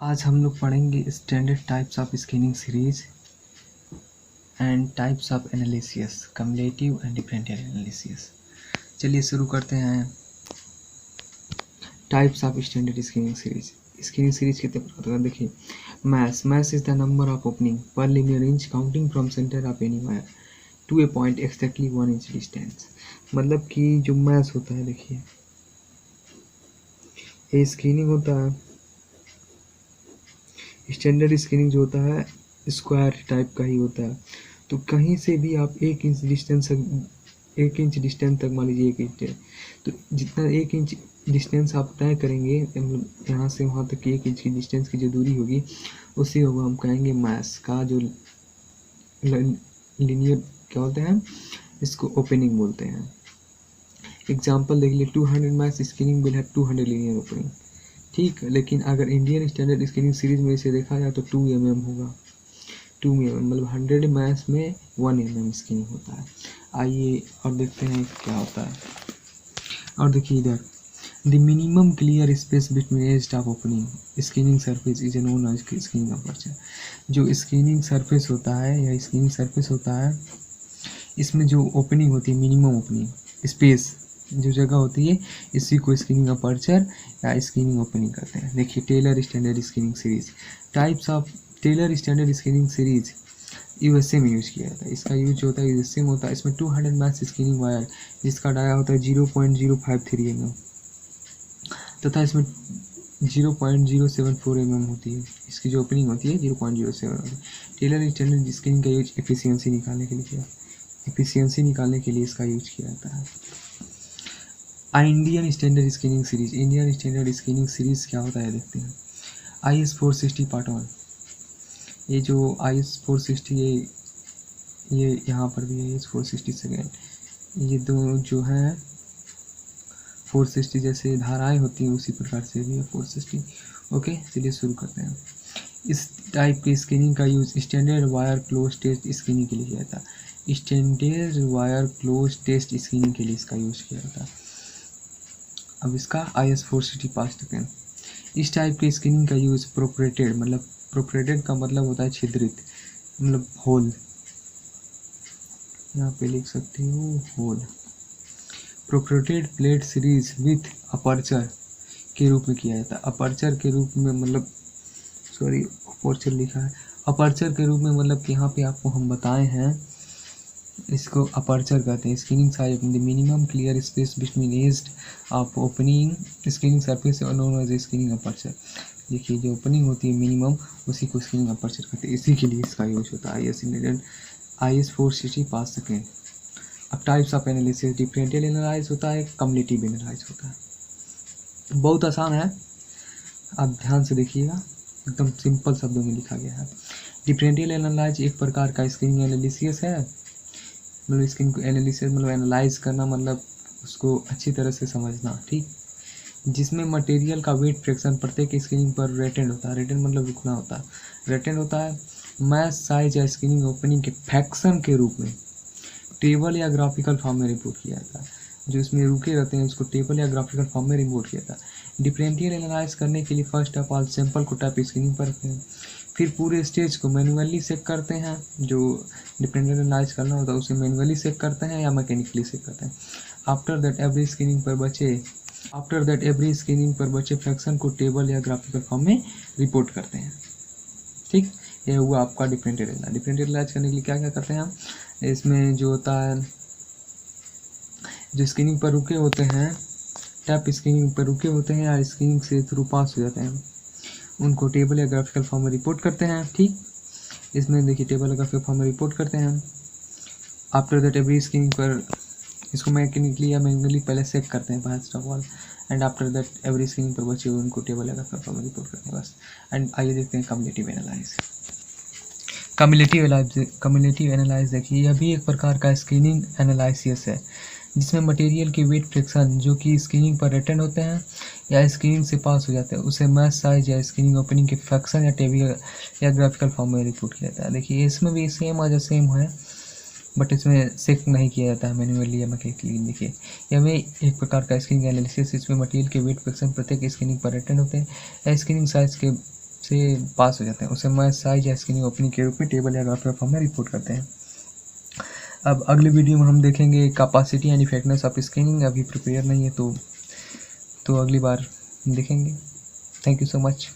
आज हम लोग पढ़ेंगे standard types of scanning series and types of analysis, cumulative and differential analysis. चलिए शुरू करते हैं। Types of standard scanning series. Scanning series कितने प्रकार का देखिए। Mesh is the number of opening per linear inch counting from centre of any wire to a point exactly 1 inch distance. मतलब कि जो मैथ होता है, देखिए ये स्कैनिंग होता है। स्टैंडर्ड स्कैनिंग जो होता है स्क्वायर टाइप का ही होता है। तो कहीं से भी आप 1 इंच डिस्टेंस तक मान लीजिए 1 इंच है, तो जितना 1 इंच डिस्टेंस आप तय करेंगे, मतलब यहाँ से वहाँ तक की 1 इंच की डिस्टेंस की जो दूरी होगी उसी होगा हम कहेंगे मैथ्स का जो लीनियर क्या होते हैं, इसको ओपनिंग बोलते हैं। एग्जाम्पल देख लीजिए, 200 maths scanning will have 200 linear opening. ठीक, लेकिन अगर इंडियन स्टैंडर्ड स्कैनिंग सीरीज में इसे देखा जाए तो 2 mm होगा। 2 mm मतलब 100 मैथ्स में 1 mm स्कैनिंग होता है। आइए और देखते हैं क्या होता है। और देखिए इधर, the minimum clear space between edge of opening scanning surface is known as scanning aperture. जो स्कैनिंग सरफेस होता है या स्कैनिंग सरफेस होता है, इसमें जो ओपनिंग होती है, मिनिमम ओपनिंग स्पेस जो जगह होती है, इसी को स्कैनिंग अपर्चर या स्कैनिंग ओपनिंग करते हैं। देखिए Tyler standard scanning series. Types of Tyler standard scanning series USA में यूज किया जाता है। इसका यूज होता है यूएसए में होता है। इसमें 200 मैथ्स स्कैनिंग वायर जिसका डाया होता है 0.053 mm तथा इसमें 0.074 mm होती है। इसकी जो ओपनिंग होती है 0.07 होती है। टेलर स्टैंडर्ड स्कैनिंग का यूज एफिशिएंसी निकालने के लिए किया इसका यूज किया जाता है। Indian standard scanning series. Indian standard scanning series क्या होता है देखते हैं। IS 460 part 1। ये जो IS 460 ये यहाँ पर भी है IS 460 सेकेंड। ये दो जो है 460 जैसे धाराएं होती हैं उसी प्रकार से भी है 460। ओके, चलिए शुरू करते हैं। इस टाइप के स्कैनिंग का use standard wire close test scanning के लिए किया जाता है। Standard wire close test scanning के लिए इसका यूज किया जाता है। अब इसका IS 460 पास सेकेंड। इस टाइप के स्कैनिंग का यूज प्रोपरेटेड का मतलब होता है छिद्रित, मतलब होल। यहाँ पे लिख सकती हूँ hole. Perforated plate series with aperture के रूप में किया जाता है। अपर्चर के रूप में मतलब अपर्चर लिखा है। अपर्चर के रूप में मतलब कि यहाँ पे आपको हम बताए हैं, इसको अपर्चर कहते हैं। Scanning size the minimum clear space between edge of opening scanning surface known as scanning aperture. देखिए जो ओपनिंग होती है मिनिमम, उसी को स्कैनिंग अपर्चर कहते हैं। इसी के लिए इसका यूज होता है। IS 460 pass second. अब types of analysis. Differential analyse होता है, कम्युलेटिव एनालाइज होता है। बहुत आसान है, आप ध्यान से देखिएगा, एकदम सिंपल शब्दों में लिखा गया है। डिफरेंशियल एनालाइज एक प्रकार का स्कैनिंग एनालिसिस है। मतलब स्कैनिंग को एनालिसिस मतलब एनालाइज करना, मतलब उसको अच्छी तरह से समझना, ठीक। जिसमें मटेरियल का वेट फ्रैक्शन प्रत्येक स्कैनिंग पर रेटेंड होता है। रेटेंड मतलब रुकना होता है। रेटेंड होता है मैथ साइज या स्कैनिंग ओपनिंग के फ्रैक्शन के रूप में टेबल या ग्राफिकल फॉर्म में रिपोर्ट किया जाता है। जो इसमें रुके रहते हैं उसको टेबल या ग्राफिकल फॉर्म में रिपोर्ट किया जाता है। डिफरेंशियल एनालाइज करने के लिए फर्स्ट ऑफ ऑल सैंपल को टाइप स्कैनिंग पर रखते हैं, फिर पूरे स्टेज को मैनुअली चेक करते हैं। जो डिफरेंशियल एनालाइज करना होता है उसे मैनुअली चेक करते हैं या मैकेनिकली चेक करते हैं। आफ्टर दैट एवरी स्कैनिंग पर बचे फ्रैक्शन को टेबल या ग्राफिकल फॉर्म में रिपोर्ट करते हैं। ठीक, यह हुआ आपका डिफरेंशियल एनालाइज। डिफरेंशियल एनालाइज करने के लिए क्या क्या करते हैं हम, इसमें जो होता है, जो स्कैनिंग पर रुके होते हैं, टैप स्कैनिंग पर रुके होते हैं या स्कैनिंग से थ्रू पास हो जाते हैं, उनको टेबल या ग्राफिकल फॉर्म में रिपोर्ट करते हैं। ठीक, इसमें देखिए टेबल या ग्राफिकल फॉर्म में रिपोर्ट करते हैं। आफ्टर दैट एवरी स्कैनिंग पर इसको मैकेनिकली या मैनुअली पहले चेक करते हैं first of all, and after that every scanning पर बचे हुए उनको टेबल या ग्राफिकल फॉर्म में रिपोर्ट करते हैं बस। एंड आइए देखते हैं कम्युलेटिव एनालाइज। कम्युलेटिव एनालाइज देखिए, यह भी एक प्रकार का स्कैनिंग एनालिसिस है जिसमें मटेरियल के वेट फ्रैक्शन जो कि स्कैनिंग पर रिटर्न होते हैं या स्कैनिंग से पास हो जाते हैं उसे मैथ साइज या स्कैनिंग ओपनिंग के फ्रैक्शन या टेबल या ग्राफिकल फॉर्म में रिपोर्ट किया जाता है। देखिए इसमें भी सेम है, बट इसमें चेक नहीं किया जाता है मैनुअली या मैकेनिकली। देखिए यह भी एक प्रकार का स्कैनिंग एनालिसिस, इसमें मटेरियल के वेट फ्रैक्शन प्रत्येक स्कैनिंग पर रिटर्न होते हैं या स्कैनिंग साइज के से पास हो जाते हैं, उसे मैच साइज या स्क्रीनिंग ओपनिंग के रूप में टेबल या ग्राफ फॉर्म में रिपोर्ट करते हैं। अब अगले वीडियो में हम देखेंगे capacity and effectiveness of scanning. अभी प्रिपेयर नहीं है तो अगली बार देखेंगे। Thank you so much.